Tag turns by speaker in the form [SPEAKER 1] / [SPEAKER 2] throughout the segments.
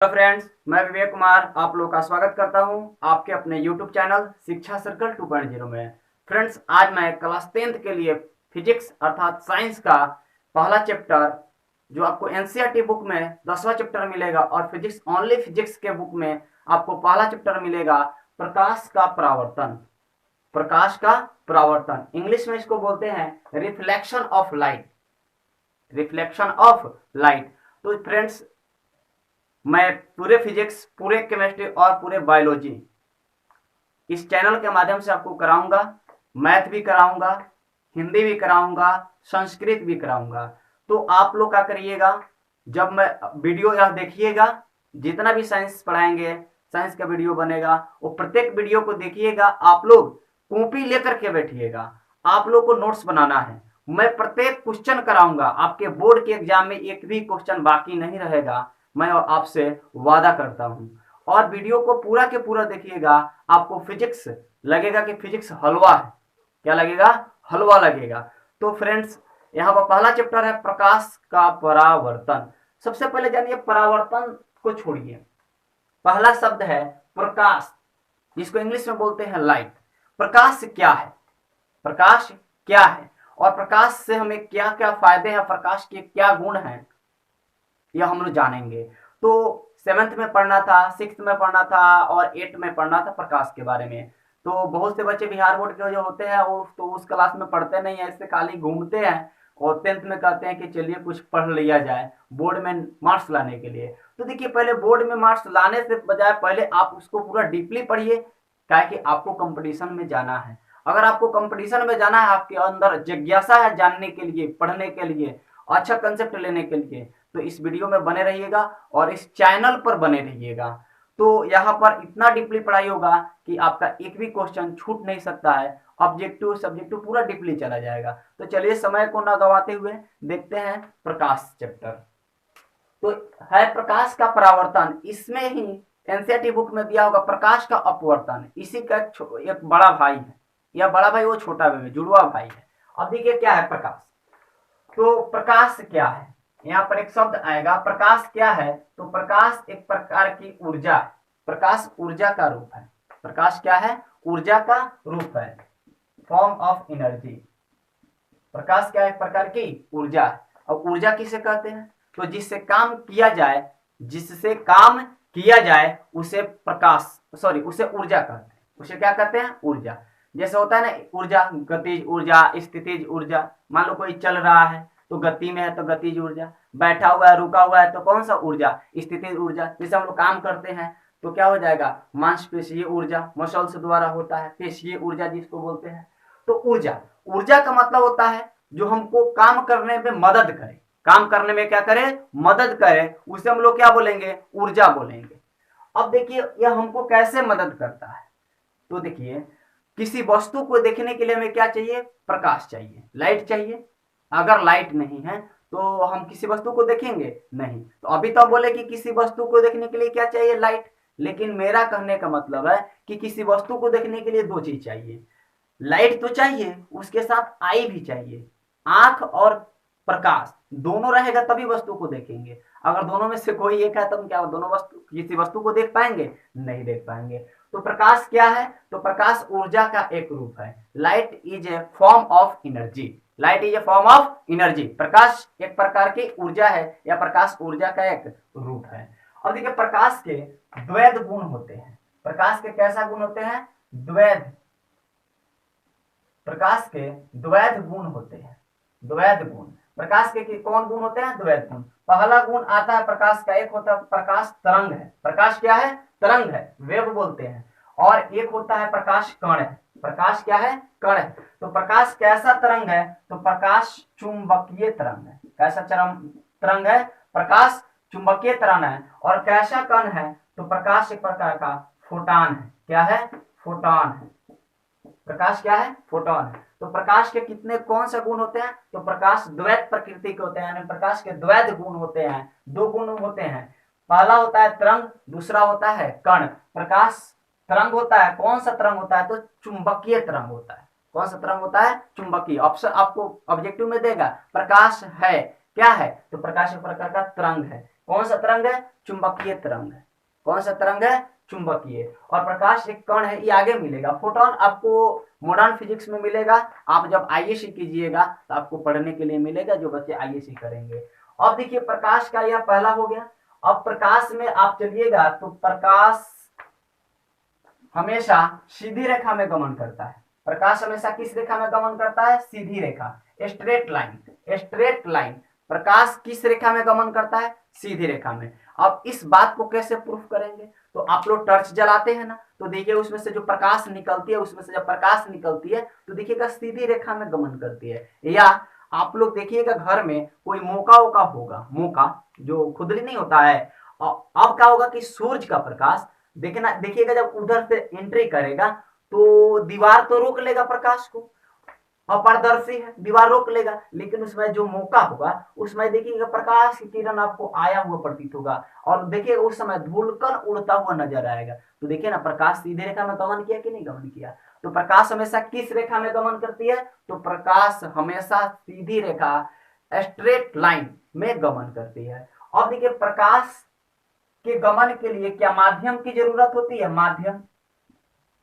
[SPEAKER 1] Hello friends, मैं विवेक कुमार आप लोग का स्वागत करता हूं आपके अपने यूट्यूब चैनल शिक्षा सर्कल 2.0 में। फ्रेंड्स, आज मैं क्लास 10th के लिए फिजिक्स अर्थात साइंस का पहला चैप्टर जो आपको एनसीईआरटी बुक में 10वां चैप्टर मिलेगा और फिजिक्स ओनली फिजिक्स के बुक में आपको पहला चैप्टर मिलेगा प्रकाश का परावर्तन। प्रकाश का परावर्तन इंग्लिश में इसको बोलते हैं reflection of light. Reflection of light. तो फ्रेंड्स, मैं पूरे फिजिक्स, पूरे केमिस्ट्री और पूरे बायोलॉजी इस चैनल के माध्यम से आपको कराऊंगा। मैथ भी कराऊंगा, हिंदी भी कराऊंगा, संस्कृत भी कराऊंगा। तो आप लोग क्या करिएगा, जब मैं वीडियो यह देखिएगा, जितना भी साइंस पढ़ाएंगे, साइंस का वीडियो बनेगा, वो प्रत्येक वीडियो को देखिएगा। आप लोग कॉपी लेकर के बैठिएगा, आप लोग को नोट्स बनाना है। मैं प्रत्येक क्वेश्चन कराऊंगा, आपके बोर्ड के एग्जाम में एक भी क्वेश्चन बाकी नहीं रहेगा, मैं आपसे वादा करता हूं। और वीडियो को पूरा के पूरा देखिएगा, आपको फिजिक्स लगेगा कि फिजिक्स हलवा है। क्या लगेगा? हलवा लगेगा। तो फ्रेंड्स, यहाँ पर पहला चैप्टर है प्रकाश का परावर्तन। सबसे पहले जानिए, परावर्तन को छोड़िए, पहला शब्द है प्रकाश, जिसको इंग्लिश में बोलते हैं लाइट। प्रकाश क्या है? प्रकाश क्या है और प्रकाश से हमें क्या क्या फायदे हैं, प्रकाश के क्या गुण हैं, यह हम लोग जानेंगे। तो 7th में पढ़ना था, 6th में पढ़ना था और 8th में पढ़ना था प्रकाश के बारे में। तो बहुत से बच्चे बिहार बोर्ड के जो होते हैं वो तो उस क्लास में पढ़ते नहीं है, इससे खाली घूमते हैं और 10th में कहते हैं कि चलिए कुछ पढ़ लिया जाए बोर्ड में मार्क्स लाने के लिए। तो देखिए, पहले बोर्ड में मार्क्स लाने से बजाय पहले आप उसको पूरा डीपली पढ़िए, क्या कि आपको कंपटीशन में जाना है। अगर आपको कंपटीशन में जाना है, आपके अंदर जिज्ञासा है जानने के लिए, पढ़ने के लिए, अच्छा कंसेप्ट लेने के लिए, तो इस वीडियो में बने रहिएगा और इस चैनल पर बने रहिएगा। तो यहाँ पर इतना डीपली पढ़ाई होगा कि आपका एक भी क्वेश्चन छूट नहीं सकता है। ऑब्जेक्टिव सब्जेक्टिव पूरा डीपली चला जाएगा। तो चलिए, समय को ना गवाते हुए देखते हैं प्रकाश चैप्टर। तो है प्रकाश का परावर्तन, इसमें ही एनसीईआरटी बुक में दिया होगा प्रकाश का अपवर्तन। इसी का एक बड़ा भाई है, यह बड़ा भाई वो छोटा भाई जुड़वा भाई है। अब देखिए क्या है प्रकाश। तो प्रकाश क्या है, यहाँ पर एक शब्द आएगा प्रकाश क्या है। तो प्रकाश एक प्रकार की ऊर्जा है। प्रकाश ऊर्जा का रूप है। प्रकाश क्या है? ऊर्जा का रूप है, फॉर्म ऑफ एनर्जी। प्रकाश क्या है? एक प्रकार की ऊर्जा है। और ऊर्जा किसे कहते हैं? तो जिससे काम किया जाए, जिससे काम किया जाए उसे प्रकाश, सॉरी, उसे ऊर्जा कहते हैं। उसे क्या कहते हैं? ऊर्जा। जैसे होता है ना ऊर्जा, गतिज ऊर्जा, स्थितिज ऊर्जा। मान लो कोई चल रहा है तो गति में है तो गतिज ऊर्जा, बैठा हुआ है रुका हुआ है तो कौन सा ऊर्जा? स्थितिज ऊर्जा। जैसे हम लोग काम करते हैं तो क्या हो जाएगा? मांसपेशीय ऊर्जा, मसल्स द्वारा होता है, पेशीय ऊर्जा जिसको बोलते हैं। तो ऊर्जा, ऊर्जा का मतलब होता है जो हमको काम करने में मदद करे, काम करने में क्या करे? मदद करे, उसे हम लोग क्या बोलेंगे? ऊर्जा बोलेंगे। अब देखिए यह हमको कैसे मदद करता है। तो देखिए, किसी वस्तु को देखने के लिए हमें क्या चाहिए? प्रकाश चाहिए, लाइट चाहिए। अगर लाइट नहीं है तो हम किसी वस्तु को देखेंगे नहीं। तो अभी तो हम बोले कि किसी वस्तु को देखने के लिए क्या चाहिए? लाइट। लेकिन मेरा कहने का मतलब है कि किसी वस्तु को देखने के लिए दो चीज चाहिए। लाइट तो चाहिए, उसके साथ आई भी चाहिए। आंख और प्रकाश दोनों रहेगा तभी वस्तु को देखेंगे। अगर दोनों में से कोई एक है तो हम क्या दोनों वस्तु, किसी वस्तु को देख पाएंगे? नहीं देख पाएंगे। तो प्रकाश क्या है? तो प्रकाश ऊर्जा का एक रूप है। Light is a form of energy. Light is a form of energy. प्रकाश एक प्रकार की ऊर्जा है या प्रकाश ऊर्जा का एक रूप है। अब देखिए, प्रकाश के द्वैध गुण होते हैं। प्रकाश के कैसा गुण होते हैं? द्वैध। प्रकाश के द्वैध गुण होते हैं। द्वैध गुण प्रकाश के कौन गुण होते हैं? द्वैध गुण। पहला गुण आता है प्रकाश का, एक होता है प्रकाश तरंग है। प्रकाश क्या है? तरंग है, वेव बोलते हैं। और एक होता है प्रकाश कण है। प्रकाश क्या है? कण है। तो प्रकाश कैसा तरंग है? तो प्रकाश चुंबकीय तरंग है। कैसा तरंग है? प्रकाश चुंबकीय तरंग है। और कैसा कण है? तो प्रकाश एक प्रकार का फोटॉन है। क्या है? फोटॉन है। प्रकाश क्या है? फोटॉन है। तो प्रकाश के कितने कौन से गुण होते हैं? तो प्रकाश द्वैत प्रकृति के होते हैं, यानी प्रकाश के द्वैत गुण होते हैं। दो गुण होते हैं, पहला होता है तरंग, दूसरा होता है कण। प्रकाश तरंग होता है, कौन सा तरंग होता है? तो चुंबकीय तरंग होता है। कौन सा तरंग होता है? चुंबकीय। ऑप्शन आपको ऑब्जेक्टिव में देगा प्रकाश है क्या है? तो प्रकाश एक प्रकार का तरंग है। कौन सा तरंग है? चुंबकीय तरंग है। कौन सा तरंग है? चुंबकीय। और प्रकाश एक कण है, ये आगे मिलेगा। फोटोन आपको मॉडर्न फिजिक्स में मिलेगा, आप जब आईएससी कीजिएगा तो आपको पढ़ने के लिए मिलेगा, जो बच्चे आईएससी करेंगे। अब देखिए प्रकाश का यह पहला हो गया। अब प्रकाश में आप चलिएगा तो प्रकाश हमेशा सीधी रेखा में गमन करता है। प्रकाश हमेशा किस रेखा में गमन करता है? सीधी रेखा, स्ट्रेट लाइन। Straight line. प्रकाश किस रेखा में गमन करता है? सीधी रेखा में। अब इस बात को कैसे प्रूफ करेंगे? तो आप लोग टॉर्च जलाते हैं ना, तो देखिए उसमें से जो प्रकाश निकलती है, उसमें से जब प्रकाश निकलती है तो देखिएगा सीधी रेखा में गमन करती है। या आप लोग देखिएगा घर में कोई मौका वोका होगा, मौका जो खुदली नहीं होता है, अब क्या होगा कि सूरज का प्रकाश देखना, देखिएगा जब उधर से एंट्री करेगा तो दीवार तो रोक लेगा प्रकाश को, अपारदर्शी है, दीवार रोक लेगा, लेकिन उसमें जो मौका होगा उसमें देखिएगा प्रकाश की किरण आपको आया हुआ प्रतीत होगा, और देखिएगा उस समय धूलकण उड़ता हुआ नजर आएगा। तो देखिए ना, प्रकाश सीधी रेखा में गमन किया कि नहीं गमन किया? तो प्रकाश हमेशा किस रेखा में गमन करती है? तो प्रकाश हमेशा सीधी रेखा, स्ट्रेट लाइन में गमन करती है। अब देखिए प्रकाश के गमन के लिए क्या माध्यम की जरूरत होती है? माध्यम।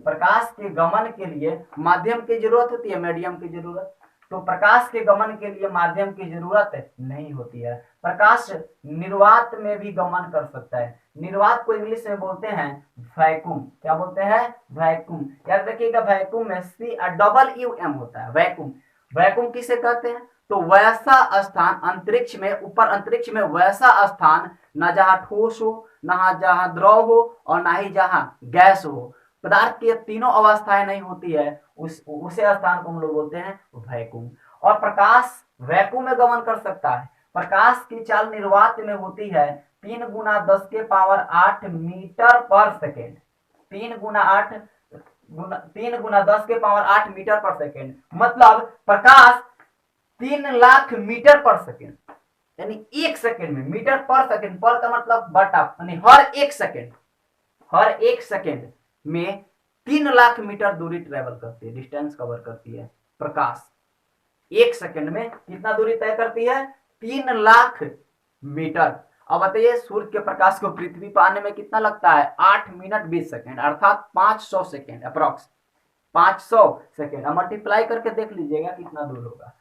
[SPEAKER 1] प्रकाश के गमन के लिए माध्यम की जरूरत होती है, मीडियम की जरूरत? तो प्रकाश के गमन के लिए माध्यम की जरूरत नहीं होती है। प्रकाश निर्वात में भी गमन कर सकता है। निर्वात को इंग्लिश में बोलते हैं वैक्यूम। क्या बोलते हैं? वैक्यूम। याद रखिएगा, वैक्यूम में CWM होता है, वैक्यूम। वैक्यूम किसे कहते हैं? तो वैसा स्थान अंतरिक्ष में, ऊपर अंतरिक्ष में वैसा स्थान, न जहां ठोस हो, न जहां द्रव हो, और ना ही जहां गैस हो। पदार्थ की तीनों अवस्थाएं नहीं होती है, उसे स्थान को हम लोग बोलते हैं वैक्यूम। और प्रकाश वैक्यूम में गमन कर सकता है। प्रकाश की चाल निर्वात में होती है 3 गुना 10 के पावर 8 मीटर पर सेकेंड। 3 गुना 10 के पावर 8 मीटर पर सेकेंड, मतलब प्रकाश 3 लाख मीटर पर सेकेंड, यानी 1 सेकेंड में, मीटर पर सेकेंड, पर का मतलब बटा, यानी हर एक सेकेंड में 3 लाख मीटर दूरी ट्रेवल करती है, डिस्टेंस कवर करती है। प्रकाश 1 सेकेंड में कितना दूरी तय करती है? 3 लाख मीटर। अब बताइए सूर्य के प्रकाश को पृथ्वी पर आने में कितना लगता है? 8 मिनट 20 सेकेंड, अर्थात 500 सेकेंड, अप्रोक्स 500 सेकेंड। अब मल्टीप्लाई करके देख लीजिएगा कितना दूर होगा।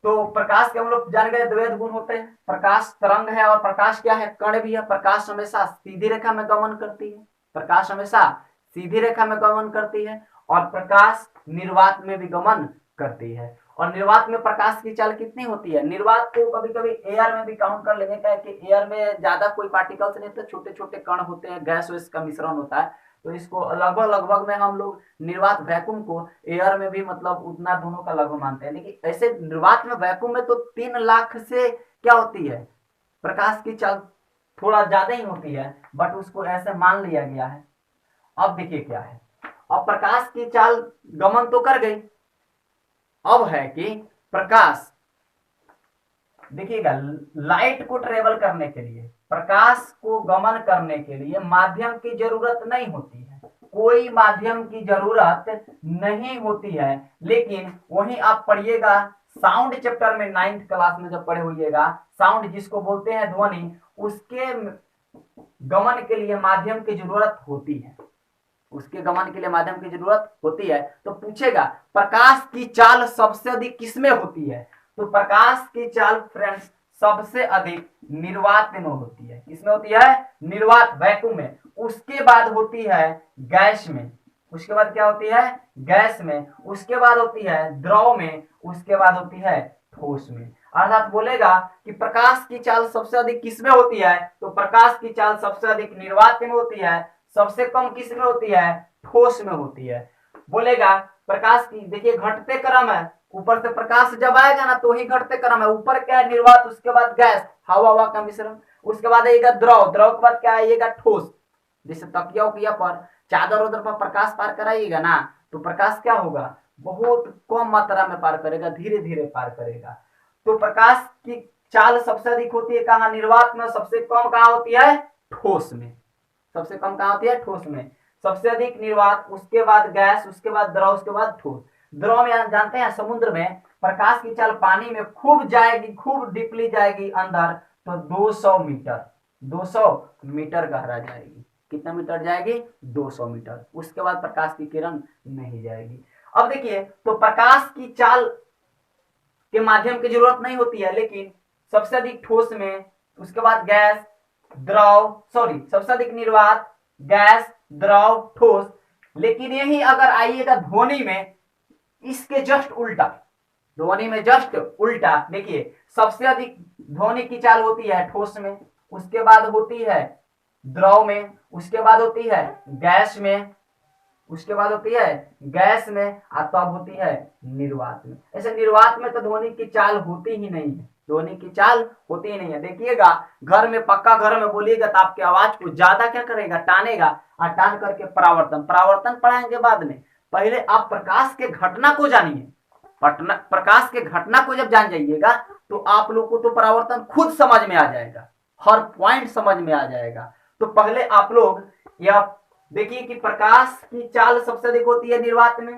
[SPEAKER 1] तो प्रकाश के हम लोग जान गए द्वैध गुण होते हैं। प्रकाश तरंग है और प्रकाश क्या है? कण भी है। प्रकाश हमेशा सीधी रेखा में गमन करती है। प्रकाश हमेशा सीधी रेखा में गमन करती है, और प्रकाश निर्वात में भी गमन करती है। और निर्वात में प्रकाश की चाल कितनी होती है? निर्वात को कभी कभी एयर में भी काउंट कर लेंगे, क्या कि एयर में ज्यादा कोई पार्टिकल्स नहीं होते, छोटे छोटे कण होते हैं, गैस वैस का मिश्रण होता है, तो इसको लगभग लगभग में हम लोग निर्वात वैक्यूम को एयर में भी मतलब उतना दोनों का लगभग मानते हैं। लेकिन ऐसे निर्वात में वैक्यूम में तो 3 लाख से क्या होती है? प्रकाश की चाल थोड़ा ज्यादा ही होती है, बट उसको ऐसे मान लिया गया है। अब देखिए क्या है, अब प्रकाश की चाल गमन तो कर गई, अब है कि प्रकाश, देखिएगा लाइट को ट्रेवल करने के लिए, प्रकाश को गमन करने के लिए माध्यम की जरूरत नहीं होती है, कोई माध्यम की जरूरत नहीं होती है। लेकिन वहीं आप पढ़िएगा साउंड चैप्टर में 9th क्लास में जब पढ़े होइएगा, साउंड जिसको बोलते हैं ध्वनि, उसके गमन के लिए माध्यम की जरूरत होती है, उसके गमन के लिए माध्यम की जरूरत होती है। तो पूछेगा प्रकाश की चाल सबसे अधिक किसमें होती है? तो प्रकाश की चाल फ्रेंड्स सबसे अधिक निर्वात में होती है। किसमें होती है? निर्वात, वैक्यूम में। उसके बाद होती है गैस में। उसके बाद क्या होती है? गैस में। उसके बाद होती है द्रव में। उसके बाद होती है ठोस में। अर्थात बोलेगा कि प्रकाश की चाल सबसे अधिक किसमें होती है? तो प्रकाश की चाल सबसे अधिक निर्वात में होती है, सबसे कम किसमें होती है? ठोस में होती है। बोलेगा प्रकाश की, देखिए घटते क्रम है, ऊपर से प्रकाश जब आएगा ना तो ही घटते क्रम है। ऊपर क्या है? निर्वात, उसके बाद गैस, हवा हवा का मिश्रण, उसके बाद आएगा द्रव, द्रव के बाद क्या आएगा? ठोस। जैसे तकिया उकिया पर, चादर उधर पर प्रकाश पार कराइएगा ना, तो प्रकाश क्या होगा? बहुत कम मात्रा में पार करेगा, धीरे धीरे पार करेगा। तो प्रकाश की चाल सबसे अधिक होती है कहाँ? निर्वात में। सबसे कम कहाँ होती है? ठोस में। सबसे कम कहाँ होती है? ठोस में। सबसे अधिक निर्वात, उसके बाद गैस, उसके बाद द्रव, उसके बाद ठोस। द्रव में जानते हैं समुद्र में प्रकाश की चाल पानी में खूब जाएगी, खूब डीपली जाएगी अंदर, तो 200 मीटर। 200 मीटर गहरा जाएगी। कितना मीटर जाएगी? 200 मीटर। उसके बाद प्रकाश की किरण नहीं जाएगी। अब देखिए, तो प्रकाश की चाल के माध्यम की जरूरत नहीं होती है, लेकिन सबसे अधिक ठोस में, उसके बाद गैस, द्रव, सॉरी सबसे अधिक निर्वात, गैस, द्रव, ठोस। लेकिन यही अगर आइएगा ध्वनि में, इसके जस्ट उल्टा, ध्वनि में जस्ट उल्टा। देखिए, सबसे अधिक ध्वनि की चाल होती है ठोस में, उसके बाद होती है द्रव में, उसके बाद होती है गैस में, उसके बाद होती है गैस में, और तब होती है निर्वात में। ऐसे निर्वात में तो ध्वनि की चाल होती ही नहीं है, ध्वनि की चाल होती ही नहीं है। देखिएगा, घर में, पक्का घर में बोलिएगा तो आपकी आवाज को ज्यादा क्या करेगा? टानेगा, और टान करके परावर्तन, परावर्तन पढ़ाएंगे बाद में। पहले आप प्रकाश के घटना को जानिए। प्रकाश के घटना को जब जान जाइएगा तो आप लोग को तो परावर्तन खुद समझ में आ जाएगा, हर पॉइंट समझ में आ जाएगा। तो पहले आप लोग यह देखिए कि प्रकाश की चाल सबसे अधिक होती है निर्वात में,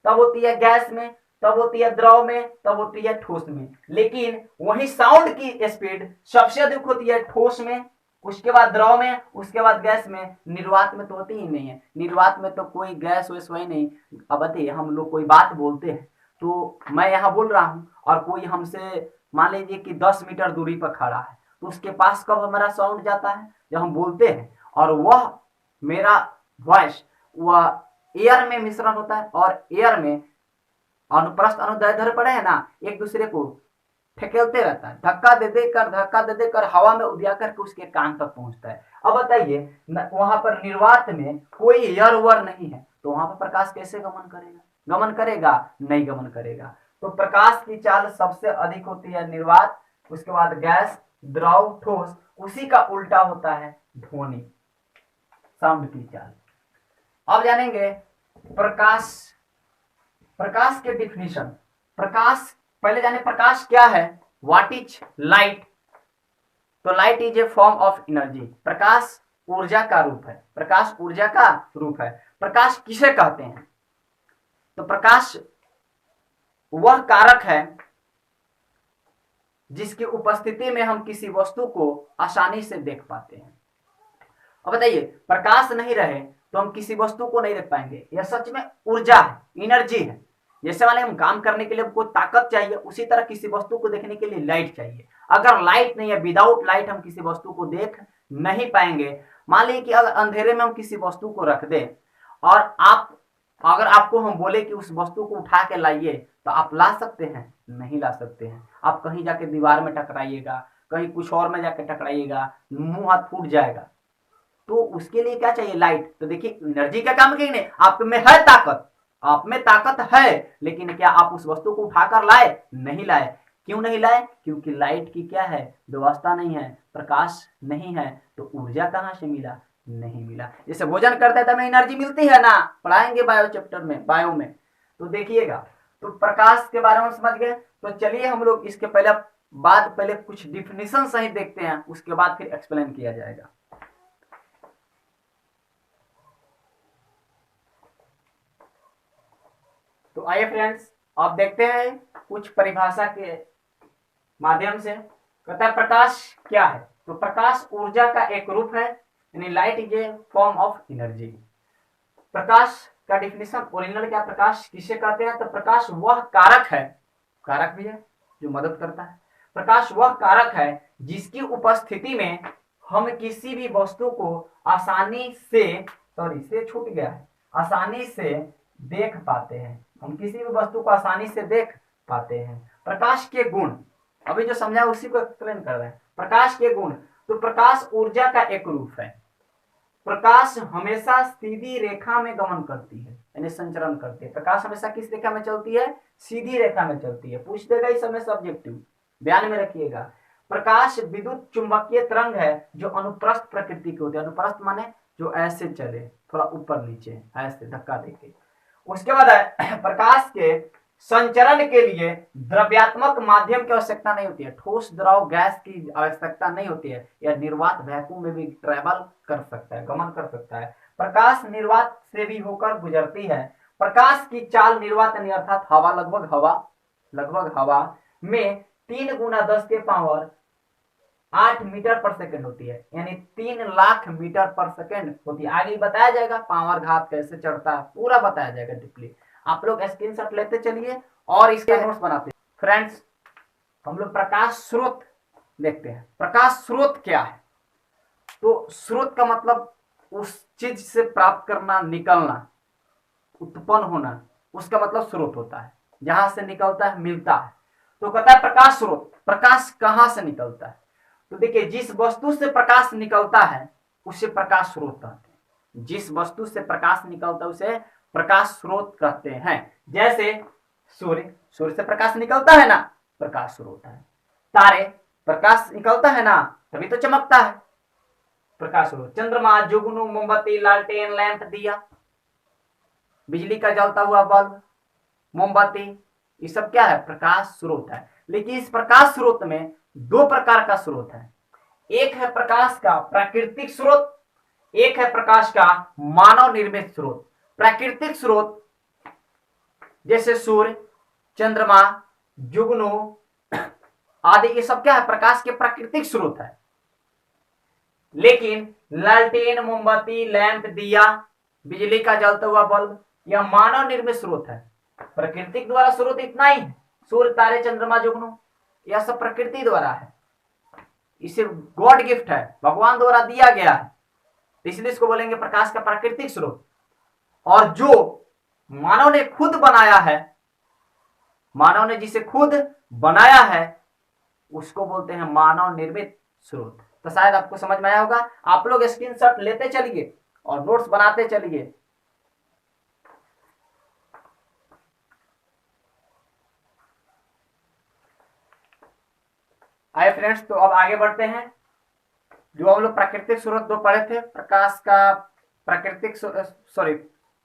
[SPEAKER 1] तब होती है गैस में, तब होती है द्रव में, तब होती है ठोस में। लेकिन वही साउंड की स्पीड सबसे अधिक होती है ठोस में, उसके बाद द्रव में, उसके बाद गैस में। निर्वात में तो होती ही नहीं है। निर्वात में तो कोई गैस वैस वही नहीं। अब बताइए, हम लोग कोई बात बोलते हैं, तो मैं यहाँ बोल रहा हूँ और कोई हमसे मान लीजिए कि 10 मीटर दूरी पर खड़ा है, तो उसके पास कब हमारा साउंड जाता है? जब हम बोलते हैं, और वह मेरा वॉइस वह एयर में मिश्रण होता है, और एयर में अनुप्रस्थ अनुदैर्ध्य पड़े है ना, एक दूसरे को ठेकेलते रहता है, धक्का दे दे कर हवा में उदिया करके उसके कान तक पहुंचता है। अब बताइए, वहां पर निर्वात में कोई एयर वर नहीं है, तो वहां पर प्रकाश कैसे गमन करेगा? गमन करेगा? नहीं गमन करेगा। तो प्रकाश की चाल सबसे अधिक होती है निर्वात, उसके बाद गैस, द्रव, ठोस। उसी का उल्टा होता है ध्वनि, साउंड की चाल। अब जानेंगे प्रकाश, प्रकाश के डिफिनीशन। प्रकाश, पहले जाने प्रकाश क्या है। What is light? तो light is a form of energy. प्रकाश ऊर्जा का रूप है, प्रकाश ऊर्जा का रूप है। प्रकाश किसे कहते हैं? तो प्रकाश वह कारक है जिसकी उपस्थिति में हम किसी वस्तु को आसानी से देख पाते हैं। अब बताइए, प्रकाश नहीं रहे तो हम किसी वस्तु को नहीं देख पाएंगे। यह सच में ऊर्जा है, एनर्जी है। जैसे वाले हम काम करने के लिए हमको ताकत चाहिए, उसी तरह किसी वस्तु को देखने के लिए लाइट चाहिए। अगर लाइट नहीं है, विदाउट लाइट हम किसी वस्तु को देख नहीं पाएंगे। मान लीजिए कि अगर अंधेरे में हम किसी वस्तु को रख दें, और आप, अगर आपको हम बोले कि उस वस्तु को उठा के लाइए, तो आप ला सकते हैं? नहीं ला सकते हैं। आप कहीं जाके दीवार में टकराइएगा, कहीं कुछ और में जाके टकराइएगा, मुंह हाथ फूट जाएगा। तो उसके लिए क्या चाहिए? लाइट। तो देखिए, एनर्जी का काम करेंगे, आप में है ताकत, आप में ताकत है, लेकिन क्या आप उस वस्तु को उठाकर लाए? नहीं लाए। क्यों नहीं लाए? क्योंकि लाइट की क्या है? व्यवस्था नहीं है, प्रकाश नहीं है। तो ऊर्जा कहां से मिला? नहीं मिला। जैसे भोजन करते हैं तो हमें एनर्जी मिलती है ना, पढ़ाएंगे बायो चैप्टर में, बायो में। तो देखिएगा, तो प्रकाश के बारे में समझ गए। तो चलिए हम लोग इसके पहले कुछ डिफिनीशन सही देखते हैं, उसके बाद फिर एक्सप्लेन किया जाएगा। तो आइए फ्रेंड्स, अब देखते हैं कुछ परिभाषा के माध्यम से। कहता है प्रकाश क्या है? तो प्रकाश ऊर्जा का एक रूप है, यानी light is a form of energy. प्रकाश का डिफिनेशन ओरिजिनल क्या? प्रकाश किसे कहते हैं? तो प्रकाश वह कारक है, कारक भी है जो मदद करता है। प्रकाश वह कारक है जिसकी उपस्थिति में हम किसी भी वस्तु को आसानी से, सॉरी से छूट गया है, आसानी से देख पाते हैं। हम किसी भी वस्तु को आसानी से देख पाते हैं। प्रकाश के गुण, अभी जो समझा उसी को एक्सप्लेन कर रहे हैं। प्रकाश के गुण, तो प्रकाश ऊर्जा का एक रूप है। प्रकाश हमेशा सीधी रेखा में गमन करती है, यानी संचरण करती है। प्रकाश हमेशा किस रेखा में चलती है? सीधी रेखा में चलती है। पूछ देगा इस समय सब्जेक्टिव, ध्यान में रखिएगा। प्रकाश विद्युत चुंबकीय तरंग है जो अनुप्रस्थ प्रकृति की होती है। अनुप्रस्थ माने जो ऐसे चले, थोड़ा ऊपर नीचे ऐसे धक्का देके। उसके बाद प्रकाश के संचरण के लिए द्रव्यात्मक माध्यम की आवश्यकता नहीं होती है, ठोस, द्रव, गैस की आवश्यकता नहीं होती है। यह निर्वात वैक्यूम में भी ट्रेवल कर सकता है, गमन कर सकता है। प्रकाश निर्वात से भी होकर गुजरती है। प्रकाश की चाल निर्वात यानी अर्थात हवा, लगभग हवा में 3 गुना 10 के पावर 8 मीटर पर सेकंड होती है, यानी 3 लाख मीटर पर सेकंड होती है। आगे बताया जाएगा पावर घात कैसे चढ़ता है, पूरा बताया जाएगा डीपली। आप लोग स्क्रीनशॉट लेते चलिए और इसका नोट्स बनाते। फ्रेंड्स, हम लोग प्रकाश स्रोत देखते हैं। प्रकाश स्रोत क्या है? तो स्रोत का मतलब उस चीज से प्राप्त करना, निकलना, उत्पन्न होना, उसका मतलब स्रोत होता है। जहां से निकलता है, मिलता है, तो कहता है प्रकाश स्रोत। प्रकाश कहां से निकलता है? तो देखिए, जिस वस्तु से प्रकाश निकलता है उसे प्रकाश स्रोत कहते हैं। जिस वस्तु से प्रकाश निकलता है उसे प्रकाश स्रोत कहते हैं। जैसे सूर्य, सूर्य से प्रकाश निकलता है ना, प्रकाश स्रोत है। तारे, प्रकाश निकलता है ना, तभी तो चमकता है, प्रकाश स्रोत। चंद्रमा, जुगनू, मोमबत्ती, लालटेन, लैंप, दिया, बिजली का जलता हुआ बल्ब, मोमबत्ती, ये सब क्या है? प्रकाश स्रोत है। लेकिन इस प्रकाश स्रोत में दो प्रकार का स्रोत है। एक है प्रकाश का प्राकृतिक स्रोत, एक है प्रकाश का मानव निर्मित स्रोत। प्राकृतिक स्रोत जैसे सूर्य, चंद्रमा, जुगनू आदि, ये सब क्या है? प्रकाश के प्राकृतिक स्रोत है। लेकिन लालटेन, मोमबत्ती, लैंप, दिया, बिजली का जलता हुआ बल्ब, यह मानव निर्मित स्रोत है। प्रकृति द्वारा स्रोत इतना ही है, सूर्य, तारे, चंद्रमा, जुगनू, यह सब प्रकृति द्वारा है। इसे गॉड गिफ्ट है, भगवान द्वारा दिया गया है, इसलिए इसको बोलेंगे प्रकाश का प्राकृतिक स्रोत। और जो मानव ने खुद बनाया है, मानव ने जिसे खुद बनाया है, उसको बोलते हैं मानव निर्मित स्रोत। तो शायद आपको समझ में आया होगा। आप लोग स्क्रीनशॉट लेते चलिए और नोट्स बनाते चलिए। आए फ्रेंड्स, तो अब आगे बढ़ते हैं। जो हम लोग प्राकृतिक स्रोत दो पढ़े थे, प्रकाश का प्राकृतिक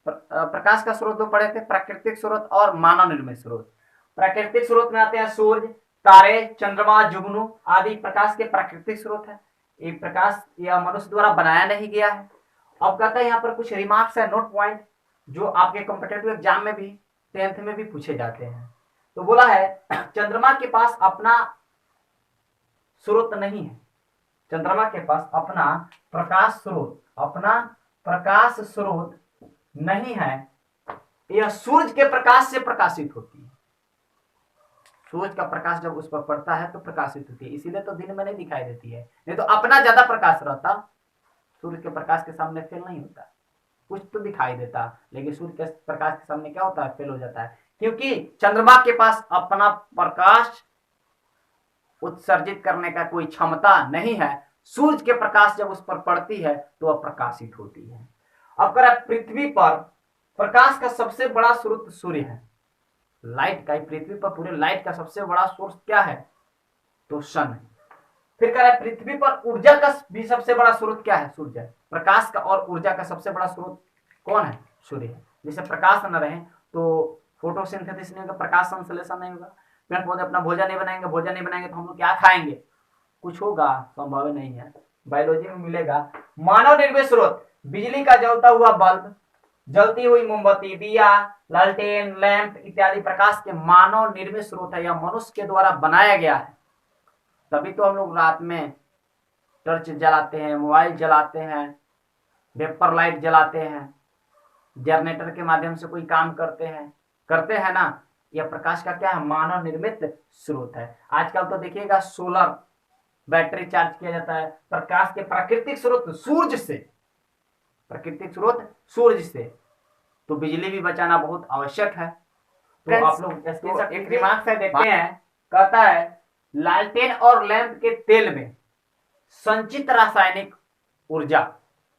[SPEAKER 1] प्रकाश का स्रोत दो पढ़े थे, प्राकृतिक स्रोत और मानव निर्मित स्रोत। प्राकृतिक स्रोत में आते हैं सूर्य, तारे, चंद्रमा, जुगनू आदि प्रकाश के प्राकृतिक स्रोत है। ये प्रकाश यह मनुष्य द्वारा बनाया नहीं गया है। अब कहता है यहाँ पर कुछ रिमार्क्स है, नोट पॉइंट, जो आपके कॉम्पिटिटिव एग्जाम में भी 10th में भी पूछे जाते हैं। तो बोला है चंद्रमा के पास अपना स्रोत नहीं है। चंद्रमा के पास अपना प्रकाश स्रोत नहीं है। यह सूरज के प्रकाश से प्रकाशित होती है। सूरज का प्रकाश जब उस पर पड़ता है तो प्रकाशित होती है, इसीलिए तो दिन में नहीं दिखाई देती है। नहीं तो अपना ज्यादा प्रकाश रहता, सूर्य के प्रकाश के सामने फेल नहीं होता, कुछ तो दिखाई देता, लेकिन सूर्य के प्रकाश के सामने क्या होता है? फेल हो जाता है, क्योंकि चंद्रमा के पास अपना प्रकाश उत्सर्जित करने का कोई क्षमता नहीं है। सूरज के प्रकाश जब उस पर पड़ती है तो वह प्रकाशित होती है। अब अगर पृथ्वी पर प्रकाश का सबसे बड़ा स्रोत सूर्य है, लाइट का, पृथ्वी पर पूरे लाइट का सबसे बड़ा सोर्स क्या है? तो सन है। फिर कह रहा है पृथ्वी पर ऊर्जा का भी सबसे बड़ा स्रोत क्या है? सूर्य है। प्रकाश का और ऊर्जा का सबसे बड़ा स्रोत कौन है? सूर्य है। जैसे प्रकाश न रहे तो फोटोसिंथेसिस नहीं होगा, प्रकाश संश्लेषण नहीं होगा, पेड़ पौधे अपना भोजन नहीं बनाएंगे, भोजन नहीं बनाएंगे तो हम लोग क्या खाएंगे? कुछ होगा? संभव नहीं है, बायोलॉजी में मिलेगा। मानव निर्मित स्रोत, बिजली का जलता हुआ बल्ब, जलती हुई मोमबत्ती, दिया, लालटेन, लैंप इत्यादि प्रकाश के मानव निर्मित स्रोत है, या मनुष्य के द्वारा बनाया गया है। तभी तो हम लोग रात में टॉर्च जलाते हैं, मोबाइल जलाते हैं, वेपर लाइट जलाते हैं, जनरेटर के माध्यम से कोई काम करते हैं ना। यह प्रकाश का क्या है? मानव निर्मित स्रोत है। आजकल तो देखिएगा सोलर बैटरी चार्ज किया जाता है। प्रकाश के प्राकृतिक स्रोत सूर्य से, प्राकृतिक स्रोत सूर्य से, तो बिजली भी बचाना बहुत आवश्यक है। तो आप लोग एक दिमाग से देखते हैं, कहता है लालटेन और लैंप के तेल में संचित रासायनिक ऊर्जा,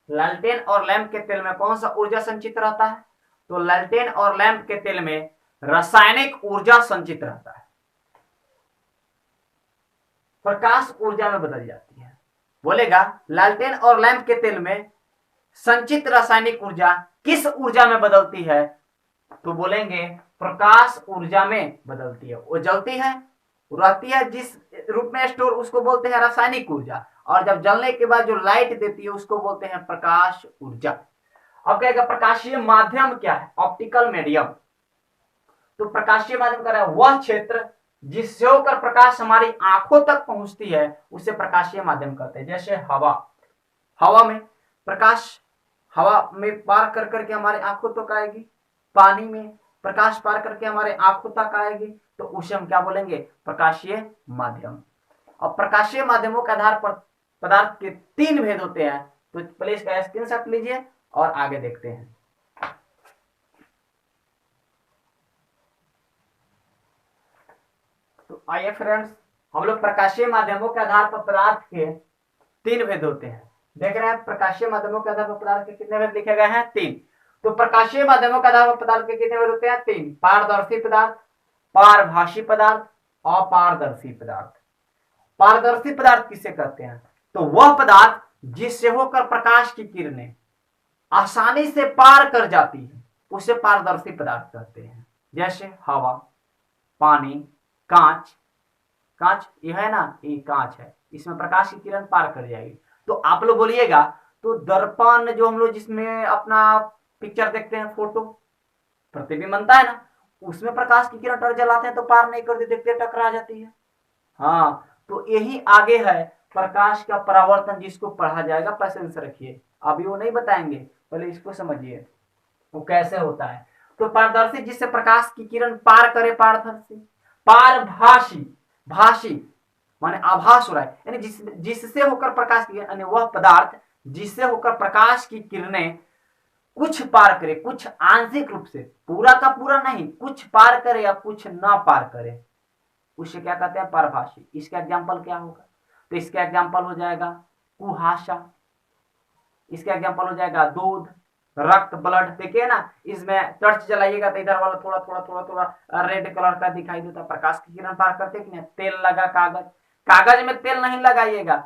[SPEAKER 1] लालटेन और लैंप के तेल में कौन सा ऊर्जा संचित रहता है? तो लालटेन और लैंप के तेल में रासायनिक ऊर्जा संचित रहता है, प्रकाश ऊर्जा में बदल जाती है। बोलेगा लालटेन और लैंप के तेल में संचित रासायनिक ऊर्जा किस ऊर्जा में बदलती है? तो बोलेंगे प्रकाश ऊर्जा में बदलती है। वो जलती है, रहती है जिस रूप में स्टोर, उसको बोलते हैं रासायनिक ऊर्जा, और जब जलने के बाद जो लाइट देती है उसको बोलते हैं प्रकाश ऊर्जा। अब कहेगा प्रकाशीय माध्यम क्या है? Optical medium. तो प्रकाशीय माध्यम क्या है? वह क्षेत्र जिससे होकर प्रकाश हमारी आंखों तक पहुंचती है उसे प्रकाशीय माध्यम कहते हैं। जैसे हवा, हवा में प्रकाश हवा में पार कर करके हमारे आंखों तक आएगी, पानी में प्रकाश पार करके हमारे आंखों तक आएगी, तो उसे हम क्या बोलेंगे? प्रकाशीय माध्यम। अब प्रकाशीय माध्यमों के आधार पर पदार्थ के 3 भेद होते हैं, तो पहले इसका स्क्रीनशॉट लीजिए और आगे देखते हैं। तो आइए फ्रेंड्स, हम लोग प्रकाशीय माध्यमों के आधार पर पदार्थ के 3 भेद होते हैं। देख रहे हैं प्रकाशीय माध्यमों के आधार पर पदार्थ के कितने भेद लिखे गए हैं? 3। तो प्रकाशीय माध्यमों के आधार पर पदार्थ के कितने भेद होते हैं? 3। पारदर्शी पदार्थ, पारभासी पदार्थ, अपारदर्शी पदार्थ। पारदर्शी पदार्थ किसे कहते हैं? तो वह पदार्थ जिससे होकर प्रकाश की किरणें आसानी से पार कर जाती है उसे पारदर्शी पदार्थ कहते हैं। जैसे हवा, पानी, कांच। कांच ये है ना, ये कांच है, इसमें प्रकाश की किरण पार कर जाएगी। तो आप लोग बोलिएगा, तो दर्पण जो हम लोग जिसमें अपना पिक्चर देखते हैं, फोटो प्रतिबिंब बनता है ना, उसमें प्रकाश की किरण टच जलाते हैं तो पार नहीं करती, देखते टकरा जाती है। हाँ, तो यही आगे है प्रकाश का परावर्तन, जिसको पढ़ा जाएगा। पेशेंस रखिए, अभी वो नहीं बताएंगे, पहले इसको समझिए वो कैसे होता है। तो पारदर्शी जिससे प्रकाश की किरण पार करे, पारदर्शी। पारभासी, भासी माने आभास हो रहा है, यानी जिससे होकर प्रकाश की, यानी वह पदार्थ जिससे होकर प्रकाश की किरणें कुछ पार करे, कुछ आंशिक रूप से, पूरा का पूरा नहीं, कुछ पार करे या कुछ ना पार करे, उसे क्या कहते हैं? पारभासी। इसका एग्जाम्पल क्या होगा? तो इसका एग्जाम्पल हो जाएगा कुहासा, इसका एग्जाम्पल हो जाएगा दूध, रक्त, ब्लड। देखिए ना, इसमें टर्च जलाइएगा तो इधर वाला थोड़ा थोड़ा थोड़ा थोड़ा रेड कलर का दिखाई देता, प्रकाश की किरण पार करते कि नहीं? तेल लगा कागज, कागज में तेल नहीं लगाइएगा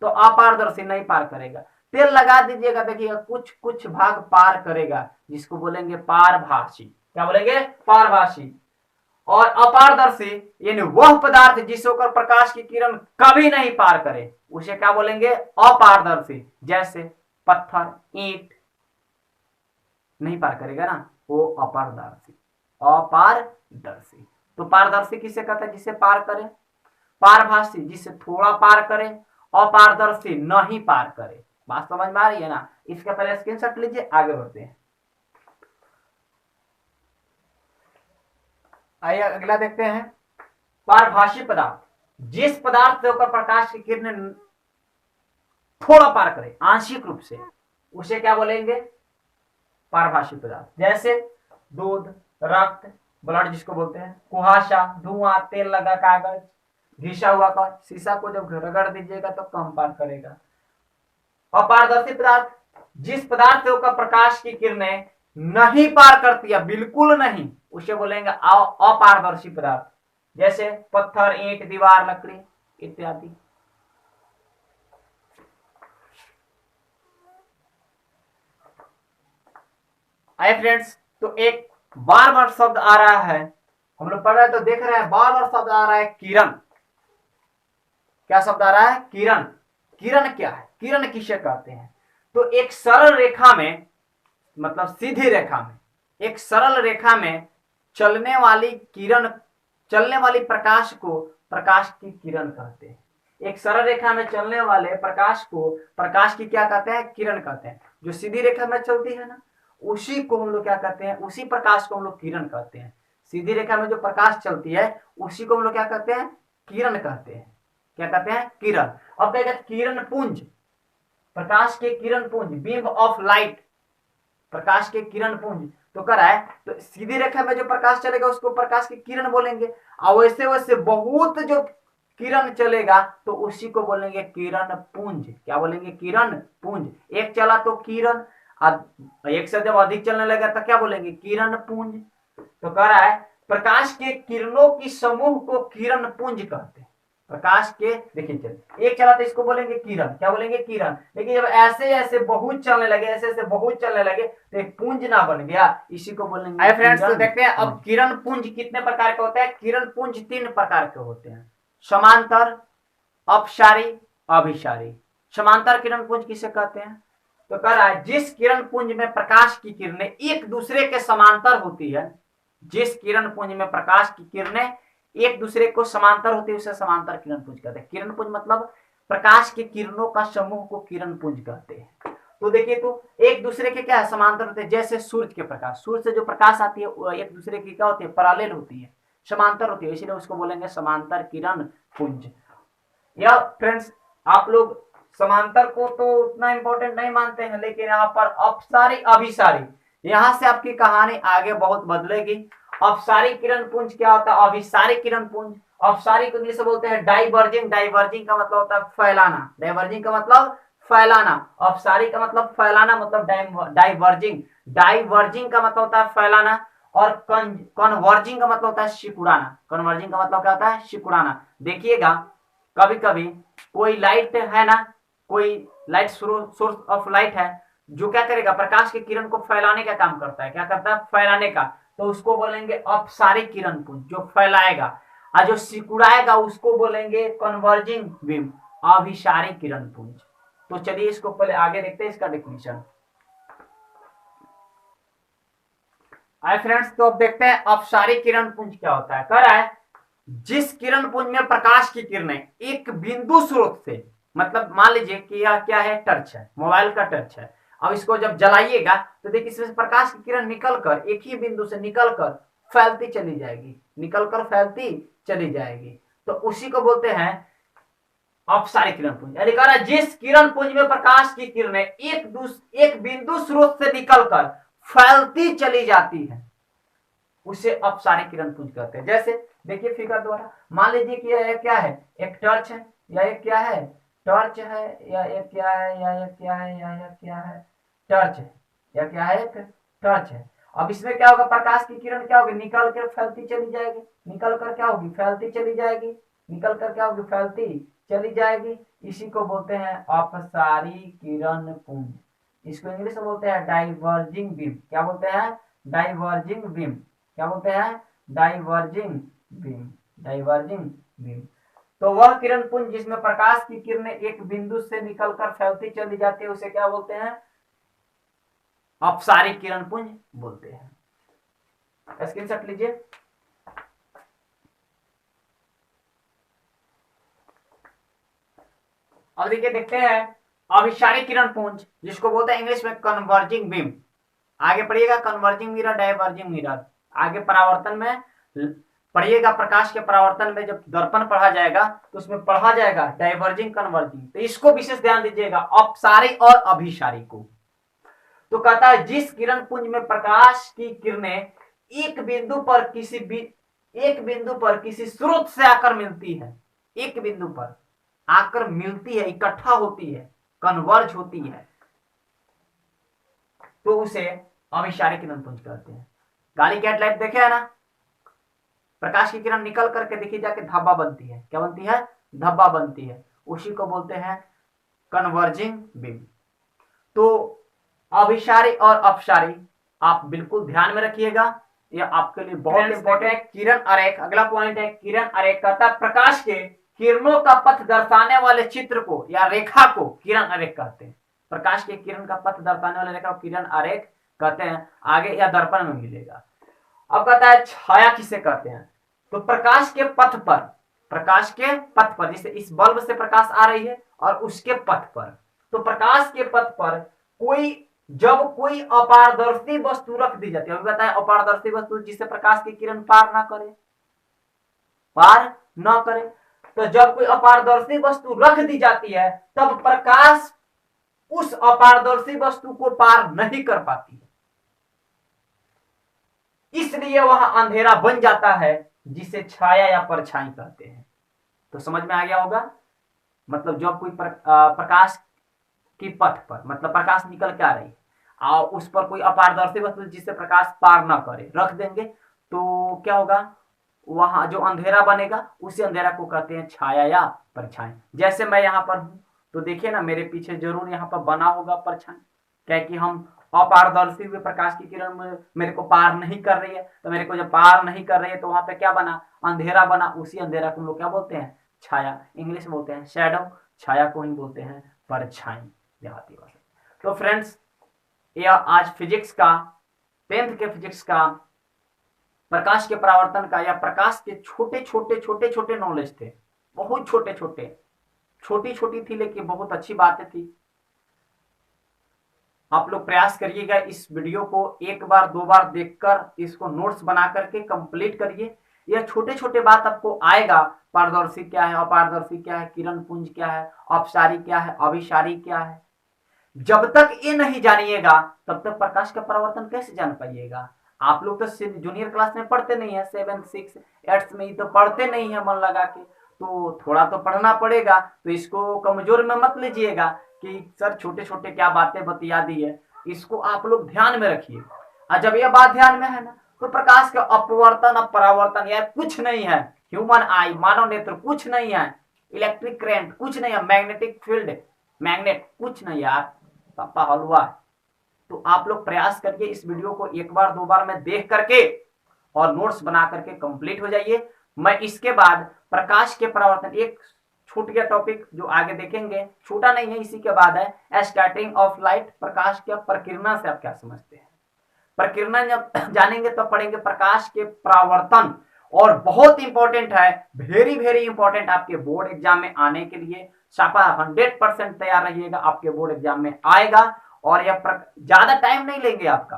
[SPEAKER 1] तो अपारदर्शी नहीं पार करेगा। तेल लगा दीजिएगा, देखिएगा कुछ कुछ भाग पार करेगा, जिसको बोलेंगे पारभासी। क्या बोलेंगे? पारभासी। और अपारदर्शी यानी वह पदार्थ जिससे होकर प्रकाश की किरण कभी नहीं पार करे, उसे क्या बोलेंगे? अपारदर्शी। जैसे पत्थर, ईंट नहीं पार करेगा ना, वो अपारदर्शी। अपारदर्शी। तो पारदर्शी किसे कहते हैं? जिसे पार करे। पारभासी जिससे थोड़ा पार करे। अपारदर्शी नहीं पार करे। बात समझ में आ रही है ना? इसका पहले स्क्रीनशॉट लीजिए, आगे बढ़ते हैं। आइए अगला देखते हैं। पारभासी पदार्थ जिस पदार्थ से होकर प्रकाश की किरणें थोड़ा पार करे, आंशिक रूप से, उसे क्या बोलेंगे? पारभासी पदार्थ। जैसे दूध, रक्त, ब्लड जिसको बोलते हैं, कुहासा, धुआं, तेल लगा कागज, घिसा हुआ कांच। शीशा को जब रगड़ दीजिएगा तो कम पार करेगा। अपारदर्शी पदार्थ जिस पदार्थ से होकर प्रकाश की किरणें नहीं पार करती है, बिल्कुल नहीं, उसे बोलेंगे अपारदर्शी पदार्थ। जैसे पत्थर, ईंट, दीवार, लकड़ी इत्यादि। आइए फ्रेंड्स, तो एक बार बार शब्द आ रहा है, हम लोग पढ़ रहे हैं तो देख रहे हैं बार बार शब्द आ रहा है किरण। क्या शब्द आ रहा है? किरण। किरण क्या है? किरण किसे कहते हैं? तो एक सरल रेखा में, मतलब सीधी रेखा में, एक सरल रेखा में चलने वाली किरण, चलने वाली प्रकाश को प्रकाश की किरण कहते हैं। एक सरल रेखा में चलने वाले प्रकाश को प्रकाश की क्या कहते हैं? किरण कहते हैं। जो सीधी रेखा में चलती है ना, उसी को हम लोग क्या कहते हैं? उसी प्रकाश को हम लोग किरण कहते हैं। सीधी रेखा में जो प्रकाश चलती है उसी को हम लोग क्या कहते हैं? किरण कहते हैं। क्या कहते हैं? किरण। अब कहते हैं किरण पुंज, प्रकाश के किरण पुंज, बीम ऑफ लाइट, प्रकाश के किरण पुंज। तो कर रहा है, तो सीधी रेखा में जो प्रकाश चलेगा उसको प्रकाश की किरण बोलेंगे, और वैसे वैसे बहुत जो किरण चलेगा तो उसी को बोलेंगे किरण पुंज। क्या बोलेंगे? किरण पुंज। एक चला तो किरण, एक से जब अधिक चलने लगा तो क्या बोलेंगे? किरण पुंज। तो कह रहा है प्रकाश के किरणों की समूह को किरण पुंज कहते हैं। प्रकाश के, देखिए चल एक चला तो इसको बोलेंगे किरण। क्या बोलेंगे? किरण। लेकिन जब ऐसे ऐसे बहुत चलने लगे, ऐसे ऐसे बहुत चलने लगे तो एक पुंज ना बन गया, इसी को बोलेंगे। आइए फ्रेंड्स, तो देखते हैं अब किरण पुंज कितने प्रकार के होते हैं। किरण पुंज 3 प्रकार के होते हैं, समांतर, अपसारी, अभिसारी। समांतर किरण पुंज किसे कहते हैं? तो कह रहा है जिस किरण पुंज में प्रकाश की किरणें एक दूसरे के समांतर होती है, जिस किरण पुंज में प्रकाश की किरणें एक दूसरे को समांतर होती है उसे समांतर किरण पुंज कहते हैं। किरण पुंज मतलब प्रकाश के किरणों का समूह को किरण पुंज कहते हैं। तो देखिए, तो एक दूसरे के क्या है, समांतर होते हैं। जैसे सूर्य के प्रकाश, सूर्य से जो प्रकाश आती है वो एक दूसरे की क्या होती है, पैरेलल होती है, समांतर होती है, इसलिए उसको बोलेंगे समांतर किरण पुंज। या फ्रेंड्स, आप लोग समांतर को तो उतना इंपॉर्टेंट नहीं मानते हैं, लेकिन यहाँ पर अपसारी अभिसारी, यहाँ से आपकी कहानी आगे बहुत बदलेगी। अपसारी किरण पुंज क्या होता है, अभिसारी किरण पुंज। अपसारी को इंग्लिश में बोलते हैं डाइवर्जिंग। डाइवर्जिंग का मतलब होता है फैलाना, डाइवर्जिंग का मतलब फैलाना। अपसारी का मतलब फैलाना, मतलब डाइवर्जिंग। डाइवर्जिंग का मतलब होता है फैलाना, और कन्वर्जिंग का मतलब होता है सिकुड़ाना। कन्वर्जिंग का मतलब क्या होता है, सिकुड़ाना। देखिएगा, कभी कभी कोई लाइट है ना, कोई लाइट सोर्स ऑफ लाइट है, जो क्या करेगा, प्रकाश की किरण को फैलाने का काम करता है। क्या करता है, फैलाने का। तो उसको बोलेंगे अपसारी किरण पुंज, जो फैलाएगा। और जो सिकुड़ाएगा उसको बोलेंगे कन्वर्जिंग बीम, अभिसारी किरण पुंज। तो चलिए इसको पहले आगे देखते हैं, इसका डेफिनेशन। आए फ्रेंड्स, तो अब देखते हैं अपसारी किरण पुंज क्या होता है। कह रहा है जिस किरण पुंज में प्रकाश की किरणें एक बिंदु स्रोत से, मतलब मान लीजिए कि यह क्या है, टर्च है, मोबाइल का टर्च है। अब इसको जब जलाइएगा तो देखिए इसमें से प्रकाश की किरण निकलकर एक ही बिंदु से निकलकर फैलती चली जाएगी, निकलकर फैलती चली जाएगी। तो उसी को बोलते हैं अपसारी किरण पुंज। यानी कह रहा है जिस किरण पुंज में प्रकाश की किरणें एक बिंदु स्रोत से निकलकर फैलती चली जाती है, उसे अपसारी किरण पुंज कहते हैं। जैसे देखिए फिगर द्वारा, मान लीजिए कि यह क्या है, एक टर्च है, या एक क्या है, टर्च है, या एक क्या है, या एक क्या है, या एक क्या है, टर्च है, या क्या है, एक टर्च है। अब इसमें क्या होगा, प्रकाश की किरण क्या होगी, निकल कर फैलती चली जाएगी, निकल कर क्या होगी, फैलती चली जाएगी, निकल कर क्या होगी, फैलती चली जाएगी। इसी को बोलते हैं अपसारी किरण पुंज। इसको इंग्लिश में बोलते हैं डाइवर्जिंग बीम। क्या बोलते हैं, डाइवर्जिंग बीम। क्या बोलते हैं, डाइवर्जिंग बीम, डाइवर्जिंग बीम। तो वह किरण पुंज जिसमें प्रकाश की किरणें एक बिंदु से निकलकर फैलती चली जाती है उसे क्या बोलते हैं, अपसारी किरण पुंज बोलते हैं। स्क्रीनशॉट लीजिए। अब देखिए, देखते हैं अभिसारी किरण पुंज, जिसको बोलते हैं इंग्लिश में कन्वर्जिंग बीम। आगे पढ़िएगा, कन्वर्जिंग मिरर, डाइवर्जिंग मिरर। आगे परावर्तन में पढ़िएगा, प्रकाश के परावर्तन में जब दर्पण पढ़ा जाएगा तो उसमें पढ़ा जाएगा डाइवर्जिंग, कन्वर्जिंग। तो इसको विशेष ध्यान दीजिएगा, अपसारी और अभिसारी को। तो कहता है जिस किरण पुंज में प्रकाश की किरणें एक बिंदु पर किसी स्रोत से आकर मिलती है, एक बिंदु पर आकर मिलती है, इकट्ठा होती है, कन्वर्ज होती है, तो उसे अभिसारी किरण पुंज कहते हैं। गाड़ी की हेडलाइट देखे है ना, प्रकाश की किरण निकल करके देखिए जाके धब्बा बनती है। क्या बनती है, धब्बा बनती है, उसी को बोलते हैं कन्वर्जिंग बीम। तो अभिसारी और अपसारी आप बिल्कुल ध्यान में रखिएगा, यह आपके लिए बहुत इंपॉर्टेंट है। किरण आरेख, अगला पॉइंट है किरण आरेख। कहता है प्रकाश के किरणों का पथ दर्शाने वाले चित्र को या रेखा को किरण आरेख कहते हैं। प्रकाश के किरण का पथ दर्शाने वाले रेखा को किरण आरेख कहते हैं। आगे या दर्पण में मिलेगा। अब कहता है छाया किसे कहते हैं। तो प्रकाश के पथ पर, प्रकाश के पथ पर, जैसे इस बल्ब से प्रकाश आ रही है और उसके पथ पर, तो प्रकाश के पथ पर जब कोई अपारदर्शी वस्तु रख दी जाती है, अभी बताया अपारदर्शी वस्तु जिससे प्रकाश की किरण पार ना करे, पार ना करे। तो जब कोई अपारदर्शी वस्तु रख दी जाती है तब प्रकाश उस अपारदर्शी वस्तु को पार नहीं कर पाती है, इसलिए वहां अंधेरा बन जाता है, जिसे छाया या परछाई कहते हैं। तो समझ में आ गया होगा। मतलब जब कोई प्रकाश की पथ पर, मतलब प्रकाश निकल के आ रही है और उस पर कोई अपारदर्शी वस्तु जिससे प्रकाश पार ना करे रख देंगे, तो क्या होगा, वहां जो अंधेरा बनेगा उसी अंधेरा को कहते हैं छाया या परछाई। जैसे मैं यहाँ पर हूं तो देखिए ना, मेरे पीछे जरूर यहाँ पर बना होगा परछाई, क्या कि हम अपारदर्शी हुए प्रकाश की किरण में मेरे को पार नहीं कर रही है। तो मेरे को जब पार नहीं कर रही है तो वहां पे क्या बना, अंधेरा बना। उसी अंधेरा को हम लोग क्या बोलते हैं, छाया। इंग्लिश में बोलते हैं शैडो, छाया को ही बोलते हैं परछाई देहाती भाषा। तो फ्रेंड्स, यह आज फिजिक्स का 10th के फिजिक्स का प्रकाश के परावर्तन का या प्रकाश के छोटे छोटे नॉलेज थे, बहुत छोटे छोटे, छोटी छोटी थी लेकिन बहुत अच्छी बातें थी। आप लोग प्रयास करिएगा इस वीडियो को एक बार दो बार देखकर इसको नोट्स बना करके कंप्लीट करिए। यह छोटे छोटे बात आपको आएगा, पारदर्शी क्या है, अपारदर्शी क्या है, किरण पुंज क्या है, अपसारी क्या है, अभिसारी क्या है। जब तक ये नहीं जानिएगा तब तक प्रकाश का परावर्तन कैसे जान पाइएगा। आप लोग तो जूनियर क्लास में पढ़ते नहीं है, 7, 6, 8 में ही तो पढ़ते नहीं है मन लगा के, तो थोड़ा तो पढ़ना पड़ेगा। तो इसको कमजोर में मत लीजिएगा कि सर छोटे छोटे क्या बातें बतिया दी है, इसको आप लोग ध्यान में रखिए। और जब यह बात ध्यान में है ना, तो प्रकाश का अपवर्तन और परावर्तन यार कुछ नहीं है, ह्यूमन आई मानव नेत्र कुछ नहीं है, इलेक्ट्रिक करंट कुछ नहीं है, मैग्नेटिक फील्ड मैग्नेट कुछ नहीं यार, पापा हलवा। तो आप लोग प्रयास करिए इस वीडियो को एक बार दो बार में देख करके और नोट्स बना करके कंप्लीट हो जाइए। मैं इसके बाद प्रकाश के परावर्तन एक छूट गया टॉपिक जो आगे देखेंगे, छूटा नहीं है, इसी के बाद है स्कैटरिंग ऑफ लाइट, प्रकाश के प्रकीर्णन से आप क्या समझते हैं। प्रकीर्णन जब जानेंगे तो पढ़ेंगे प्रकाश के परावर्तन, और बहुत इंपॉर्टेंट है, वेरी इंपॉर्टेंट आपके बोर्ड एग्जाम में आने के लिए। छापा 100% तैयार रहिएगा, आपके बोर्ड एग्जाम में आएगा। और यह ज्यादा टाइम नहीं लेंगे आपका,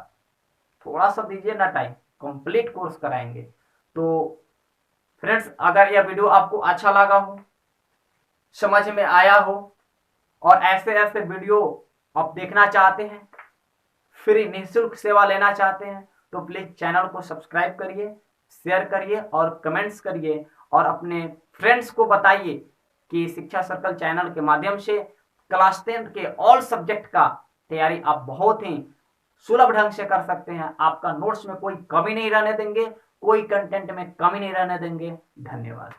[SPEAKER 1] थोड़ा सा दीजिए ना टाइम, कंप्लीट कोर्स कराएंगे। तो फ्रेंड्स, अगर यह वीडियो आपको अच्छा लगा हो, समझ में आया हो, और ऐसे ऐसे वीडियो आप देखना चाहते हैं, फ्री निःशुल्क सेवा लेना चाहते हैं, तो प्लीज चैनल को सब्सक्राइब करिए, शेयर करिए और कमेंट्स करिए, और अपने फ्रेंड्स को बताइए कि शिक्षा सर्कल चैनल के माध्यम से क्लास 10 के ऑल सब्जेक्ट का तैयारी आप बहुत ही सुलभ ढंग से कर सकते हैं। आपका नोट्स में कोई कमी नहीं रहने देंगे, कोई कंटेंट में कमी नहीं रहने देंगे। धन्यवाद।